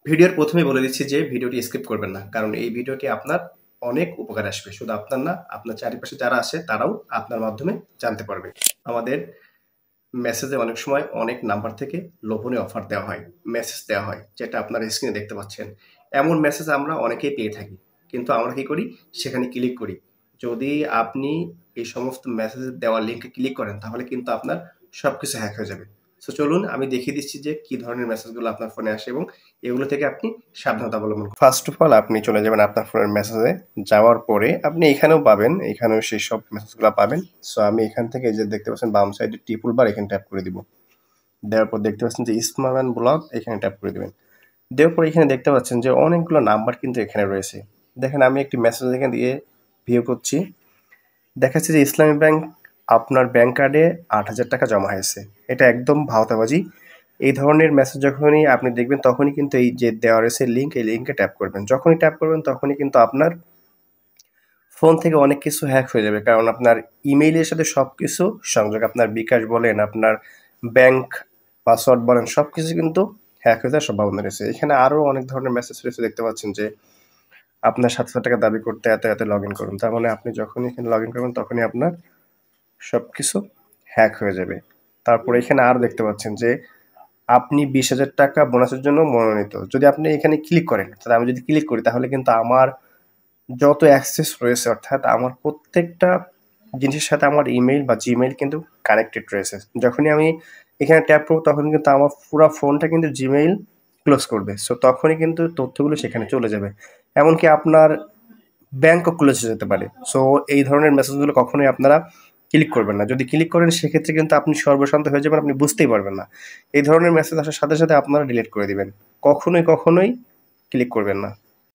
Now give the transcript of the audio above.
ভিডিওর ১ম এই বলে দিচ্ছি যে ভিডিওটি স্কিপ করবেন না। কারণ এই ভিডিওটি আপনার অনেক উপকারে আসবে। শুধু আপনার না, আপনার চারিপাশে যারা আছে তারাও আপনার মাধ্যমে জানতে পারবে। আমাদের মেসেজে অনেক সময় অনেক নাম্বার থেকে লোভনীয় অফার দেওয়া হয়, মেসেজ দেওয়া হয়, যেটা আপনার স্ক্রিনে দেখতে পাচ্ছেন। এমন মেসেজ আমরা অনেকেই পেয়ে থাকি। কিন্তু আমরা কি করি? সেখানে ক্লিক করি। যদি আপনি এই সমস্ত মেসেজ দেওয়া লিঙ্কে ক্লিক করেন তাহলে কিন্তু আপনার সবকিছু হ্যাক হয়ে যাবে। সো চলুন আমি দেখিয়ে দিচ্ছি যে কি ধরনের মেসেজগুলো আপনার ফোনে আসে এবং এগুলো থেকে আপনি সাবধানতা অবলম্বন করুন। ফার্স্ট অফ অল আপনি চলে যাবেন আপনার ফোনের মেসেজে। যাওয়ার পরে আপনি এখানেও পাবেন, এখানেও সেই সব মেসেজগুলো পাবেন। সো আমি এখান থেকে এই যে দেখতে পাচ্ছেন বাম সাইডে ট্রিপল বার এখানে ট্যাপ করে দিব। দেওয়ার পর দেখতে পাচ্ছেন যে স্প্যাম অ্যান্ড ব্লক এখানে ট্যাপ করে দিবেন। দেওয়ার পর এখানে দেখতে পাচ্ছেন যে অনেকগুলো নাম্বার কিন্তু এখানে রয়েছে। দেখেন আমি একটি মেসেজ এখান দিয়ে ভিউ করছি। দেখাচ্ছে যে ইসলামী ব্যাংক আপনার ব্যাংক কার্ডে ৮,০০০ টাকা জমা হয়েছে। এটা একদম ভাওতাবাজি। এই ধরনের মেসেজ যখনই আপনি দেখবেন তখনই কিন্তু এই যে দেওয়া রয়েছে লিঙ্ক, এই লিঙ্কে ট্যাপ করবেন। যখনই ট্যাপ করবেন তখনই কিন্তু আপনার ফোন থেকে অনেক কিছু হ্যাক হয়ে যাবে। কারণ আপনার ইমেইলের সাথে সবকিছু সংযোগ। আপনার বিকাশ বলেন, আপনার ব্যাংক পাসওয়ার্ড বলেন, সবকিছু কিন্তু হ্যাক হয়ে যাওয়ার সম্ভাবনা রয়েছে। এখানে আরো অনেক ধরনের মেসেজ রয়েছে দেখতে পাচ্ছেন যে আপনার ৭০০ টাকা দাবি করতে এত লগইন করুন। তার মানে আপনি যখনই এখানে লগইন করবেন তখনই আপনার সবকিছু হ্যাক হয়ে যাবে। তারপরে এখানে আরো দেখতে পাচ্ছেন যে আপনি ২০,০০০ টাকা বোনাসের জন্য মনোনীত। যদি আপনি এখানে ক্লিক করেন, তাহলে আমি যদি ক্লিক করি তাহলে কিন্তু আমার যত অ্যাক্সেস রয়েছে অর্থাৎ আমার প্রত্যেকটা জিনিসের সাথে আমার ইমেইল বা জিমেইল কিন্তু কানেক্টেড রয়েছে। যখনই আমি এখানে ট্যাপ করব তখন কিন্তু আমার পুরা ফোনটা কিন্তু জিমেইল ক্লোজ করবে। সো তখনই কিন্তু তথ্যগুলো সেখানে চলে যাবে। এমনকি আপনার ব্যাংকও ক্লোজ হয়ে যেতে পারে। সো এই ধরনের মেসেজগুলো কখনোই আপনারা ক্লিক করবেন না। যদি ক্লিক করেন সেক্ষেত্রে কিন্তু আপনি সর্বশান্ত হয়ে যাবেন, আপনি বুঝতেই পারবেন না। এই ধরনের মেসেজ আসার সাথে আপনারা ডিলিট করে দিবেন। কখনোই ক্লিক করবেন না।